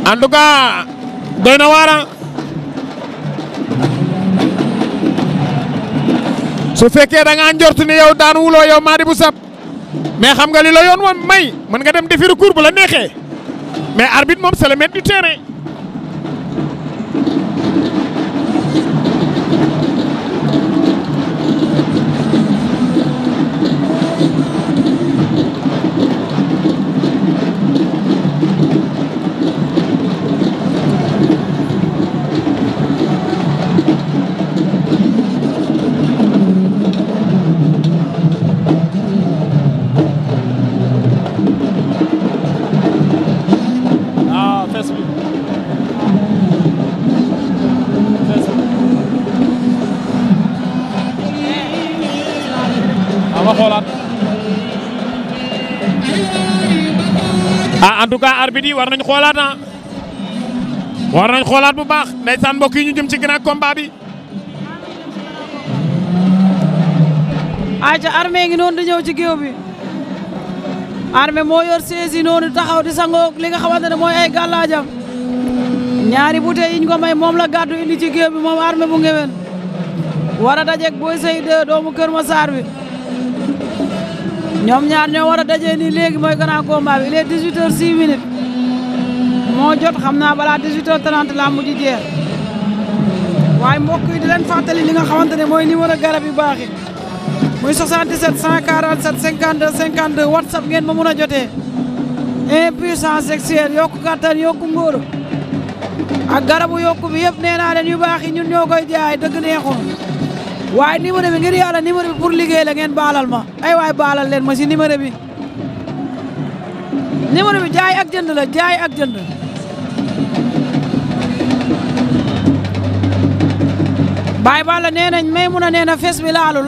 en tout cas doy na waara su fekkee da ngaa njort ni yow daan wuloo yow Mady bu sab mais xam nga li la yoon woon may mën nga dem defi recours bu la neexee mais arbitre moom c'est le maître du terrain. En tout cas arbitre yi war nañ xoolaat war nañ xoolaat bu baax ndeysaan mbokk yi ñu jëm ci grand combat bi. ayca Armee ngi noonu di ñëw ci géew bi Armee moo yor sees yi noonu taxaw di sangoo li nga xamante ne mooy ay gàllaajam ñaari bouteilles yi ñu ko may moom la gàddu indi ci géew bi moom Armee bu Gueweul war a dajeeg Boy Seye 2 doomu Kër Massar bi. ñoom ñaar ñoo war a dajee nii léegi mooy grand combat bi il est 18h06 moo jot xam naa balaa 18h30 laa mujj jeex waaye mbokk yi di leen fàttali li nga xamante ne mooy numéro garab yu baax yi muy 77 147 52 52 whatsapp ngeen ma mun a jotee impuissance sexuelle yokku kattan yokku ngóor ak garabu yokku bi yëpp nee naa leen yu baax yi ñun ñoo koy jaay dëgg neexul. waaye numéro bi ngir yàlla numéro bi pour liggéey la ngeen baalal ma ay waay baalal leen ma si numéro bi jaay ak jënd la jaay ak jënd baay bala nee nañ may mun a nee na fes bi laalul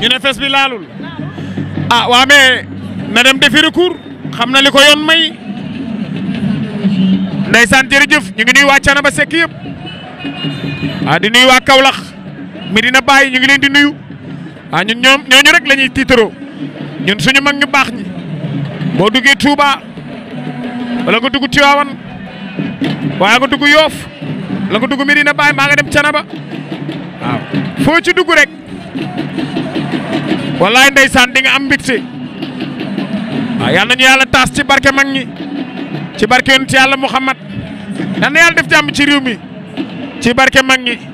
ñu ne fes bi laalul waa mais na dem defi recours xam na li ko yoon may ndeysaan jërëjëf ñu ngi nuyu waa Canaba Seck yëpp di nuyu waa Kaolack Medina Baye ñu ngi leen di nuyu ñun ñooñu rek la ñuy tiitaroo ñun suñu mag ñu baax ñi boo duggee Touba wala nga dugg Tivaouane wala nga dugg Yoff wala nga dugg Medina Baye maa nga dem Canaba waaw foo ci dugg rek wallaay ndeysaan di nga am mbégte yal nañu yàlla taas ci barke mag ñi ci barke yonent yàlla Muhammad yal na yàlla def jàmm ci réew mi ci barke mag ñi.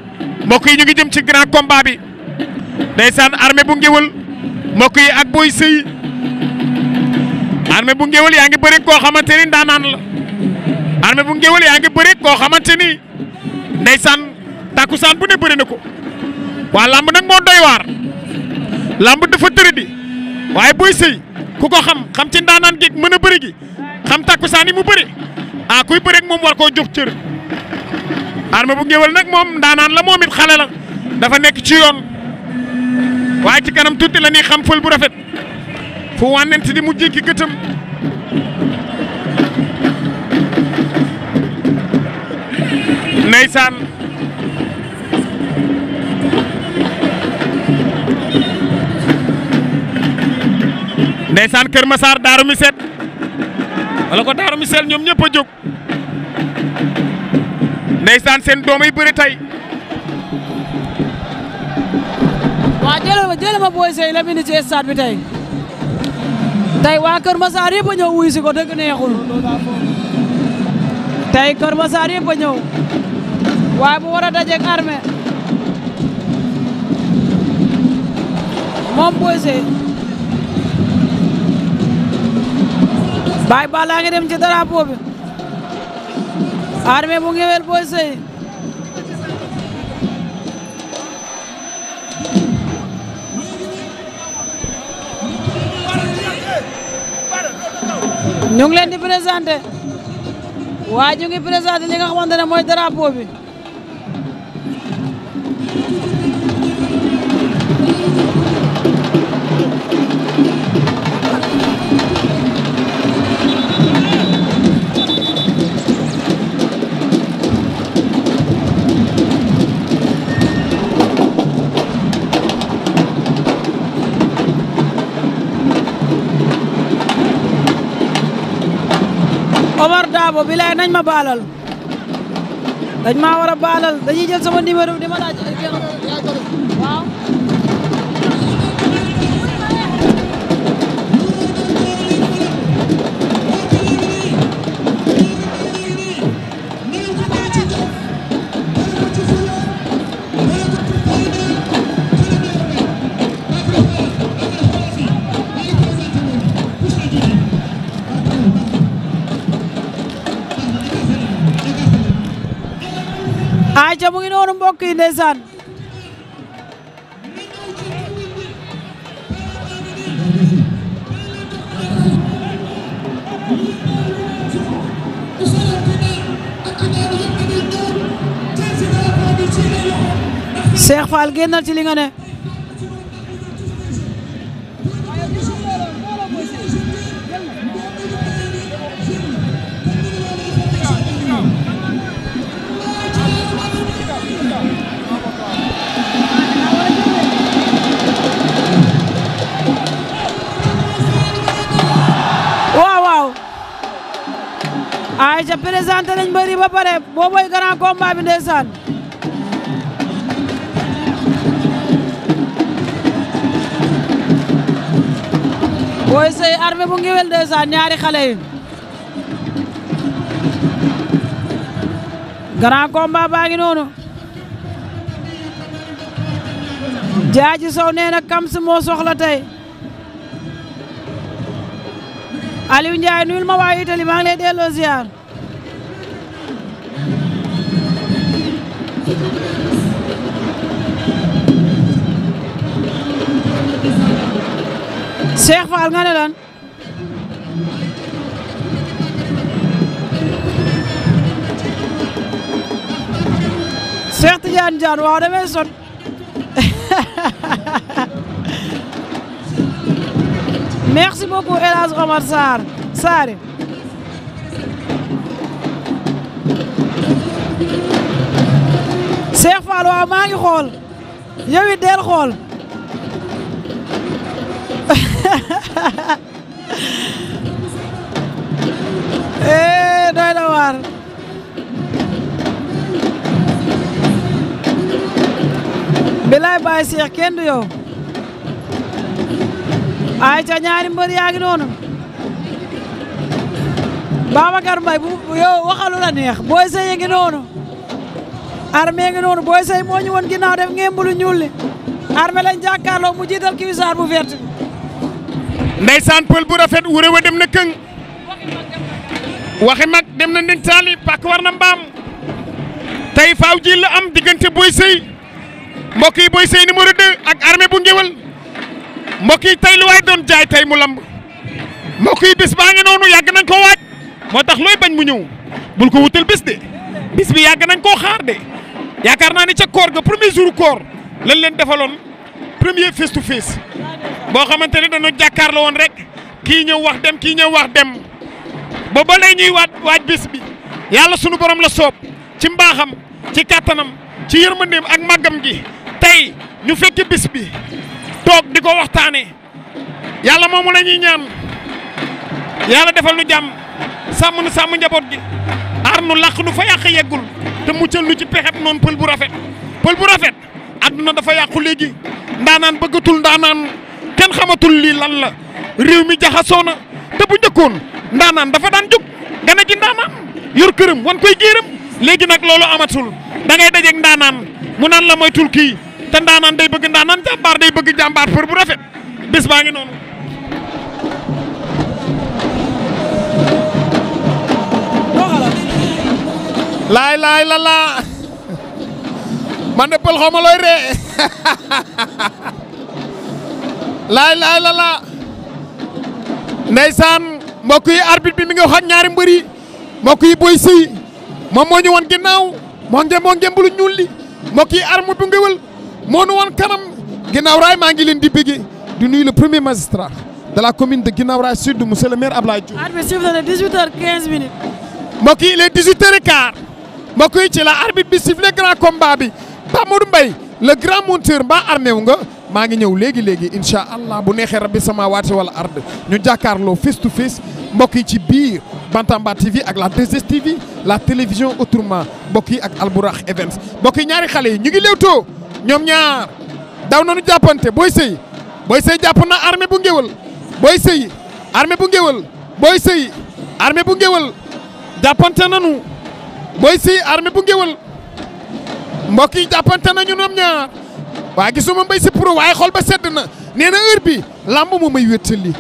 mbokk yi ñu ngi jëm ci grand combat bi ndeysaan Armee bu Gueweul mbokk yi ak Boy Seye Armee bu Gueweul yaa ngi bëri koo xamante ni ndaanaan la Armee bu Gueweul yaa ngi bëri koo xamante ni ndeysaan takkusaan bu ne bëri na ko waa lamb nag moo doy waar lamb dafa tëradi waaye Boy Seye ku ko xam ci ndaanaan gi mën a bëri gi xam takkusaan yi mu bëri kuy bëri ak moom war koo jox cër. Armee bu Gueweul nag moom ndaanaan la moom it xale la dafa nekk ci yoon waaye ci kanam tuuti la ñuy xam fël bu rafet fu wànnent di mu jékki gëtëm ndeysaan ndeysaan Kër Massar Daaru Miset wala ko Daaru Misel ñoom ñëpp a jóg ndeysaan seen doom yi bëri tey. waa jëlee ma Boy Seye la mini ci stade bi tey waa Kër Massar yëpp a ñëw wuy si ko dëgg neexul tey Kër Massar yëpp a ñëw waaye bu war a dajeeg Armee moom Boy Seye baay balaa ngi dem ci drapeau bi Armee bu Gueweul Boy Seye ñu ngi leen di présenté waa ñu ngi présenté li nga xamante ne mooy drapeau bi Omar Dabo bi lay nañ ma baalal dañ maa war a baalal dañuy jël sama numéro di ma laaj waaw ayca mu ngi noonu mbokk yi ndeysaan Cheikh Fall génnal ci li nga ne ayca présenté nañ mbëri ba pare booboy grand combat bi ndeysaan Boy Seye Armee bu Gueweul ndeysaan ñaari xale yi grand combat baa ngi noonu Jaaji Sow nee na Kams moo soxla tey Aliou Ndiaye nuyul ma waa Italie maa ngi lay delloo ziar Cheikh Fall nga ne lan Cheikh Tidiane Diane waaw damay sot merci beaucoup El Hadj Omar Sarr Saare Cheikh Fall waaw maa ngi xool yow it del xool doy na waar bilaay baay Cheikh kenn du yow ay ca ñaari mbër yaa ngi noonu Babacar Mbaye bu yow waxalu la neex Boy Seye ngi noonu Armee ngi noonu Boy Seye moo ñu woon ginnaaw def ngeen bulu ñuul li Armee lañ jàkkaarloo mu jiital kiwisaar bu vert ndeysaan pël bu rafet wure wa dem na këng waxi mag dem na nding taali pak war na mbaam tey faaw ji la am diggante Boy Seye mbokk yi Boy Seye numéro 2 ak Armee bu Gueweul mbokk yi tey lu waay doon jaay tey mu lamb mbokk yi bis baa ngi noonu yàgg nañ ko waaj moo tax looy bañ mu ñëw bul ko wutal bis de bis bi yàgg nañ koo xaar de yaakaar naa ni ca koor ga premier jour koor lañ leen defaloon premier face to face boo xamante ne dañoo jàkkaarloo woon rek kii ñëw wax dem kii ñëw wax dem ba ba lay ñuy waaj bis bi yàlla sunu borom la soob ci mbaaxam ci kàttanam ci yërmandeem ak màggam gi tey ñu fekk bis bi toog di ko waxtaanee yàlla moomu la ñuy ñaan yàlla defal nu jàmm sàmm nu sàmm njaboot gi aar nu làq nu fa yàq yeggul te muccal nu ci pexeb noonu pël bu rafet adduna dafa yàqu léegi ndaanaan bëggatul ndaanaan kenn xamatul lii lan la réew mi jaxasoo na te bu njëkkoon ndaanaan dafa daan jóg gana ji ndaanaan yor këram wan koy géeram léegi nag loolu amatul da ngay dajeeg ndaanaan mu naan la moytul kii te ndaanaan day bëgg ndaanaan jàmbaar day bëgg jàmbaar për bu rafet bés baa ngi noonu. laay la laa man de pël xaw ma looy ree laay la laa ndeysaan mbokk yi arbitre bi mi ngi wax ak ñaari mbër yi mbokk yi Boy Seye moom moo ñu wan ginnaaw moo ngem bulu ñuul li mbokk yi Armee bu Gueweul moo nu wan kanam ginnaaw raay maa ngi leen di bëggee di nuyu le premier magistrat de la commune de Guinaw Rail Sud monsieur le maire Ablaye Diouf. arbitre sifflé na 18h15 minutes. mbokk yi il est 18h15 mbokk yi ci la arbitre bi sifflé grand combat bi Ba Modou Mbaye le grand monteur mbaa Armee wu nga maa ngi ñëw léegi incha allah bu neexee rabbi sama waati wala ard ñu jàkkaarloo face to face mbokk yi ci biir Bantamba TV ak la 2STV la télévision autrement mbokk yi ak Albourakh Events mbokk yi ñaari xale yi ñu ngi léewtoo ñoom ñaar daw nañu jàppante Boy Seye jàpp na Armee bu Gueweul Boy Seye Armee bu Gueweul Boy Seye Armee bu Gueweul jàppante nañu Boy Seye Armee bu Gueweul mbokk yi jàppante nañu ñoom ñaar waaye gisuma Mbaye Sy Pro waaye xol ba sedd na nee na heure bi lamb moo may wéttali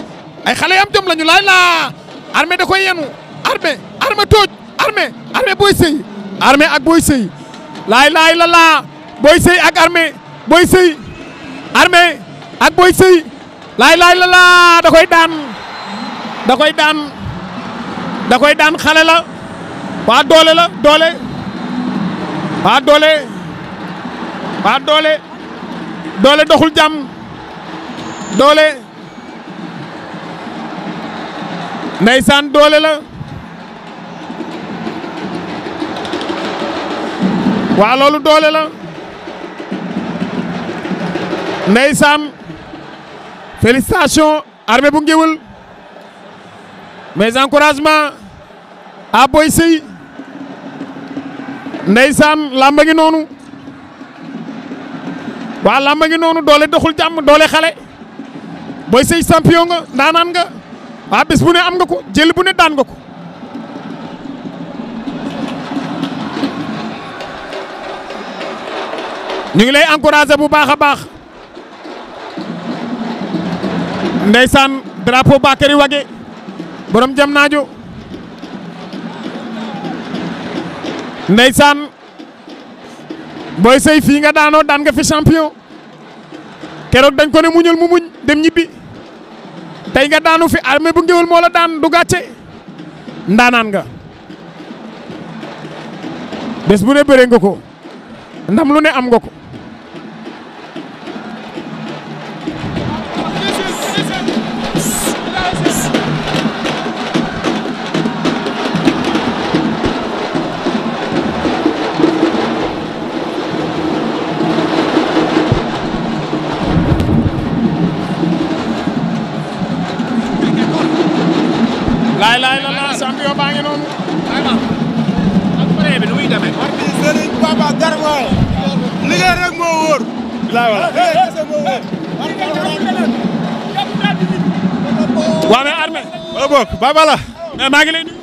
ay xale yam jom lañu laay laa Armee da koy yenu Armee tooj Armee Boy Seye Armee ak Boy Seye laay la laa Boy Seye ak Armee Boy Seye Armee ak Boy Seye laay la laa da koy daan xale la waa doole la doole doxul jàmm ndeysaan doole la waa loolu doole la ndeysaan félicitations Armee bu Gueweul mes encouragements à Boy Seye ndeysaan lamba ngi noonu waa lamba ngi noonu doole doxul jàmm doole xale Boy Seye champion nga ndaanaan nga waa bés bu ne am nga ko jël bu ne daan nga ko ñu ngi lay encouragé bu baax a baax ndeysaan drapeau Bakary Wagué borom jam naajo ndeysaan Boy Seye fii nga daanoo daan nga fi champion keroog dañ ko ne muñal mu muñ dem ñibbi tey nga daanu fi Armee bu Gueweul moo la daan du gàcce ndaanaan nga bés bu ne bëre nga ko ndam lu ne am nga ko laay la champion baa ngi noonu ak pare bi nu muy demee Serigne Papa Garba liggéey rek moo wóor laay wala waa mais Armee wala bokk ba bala mais maa ngi lay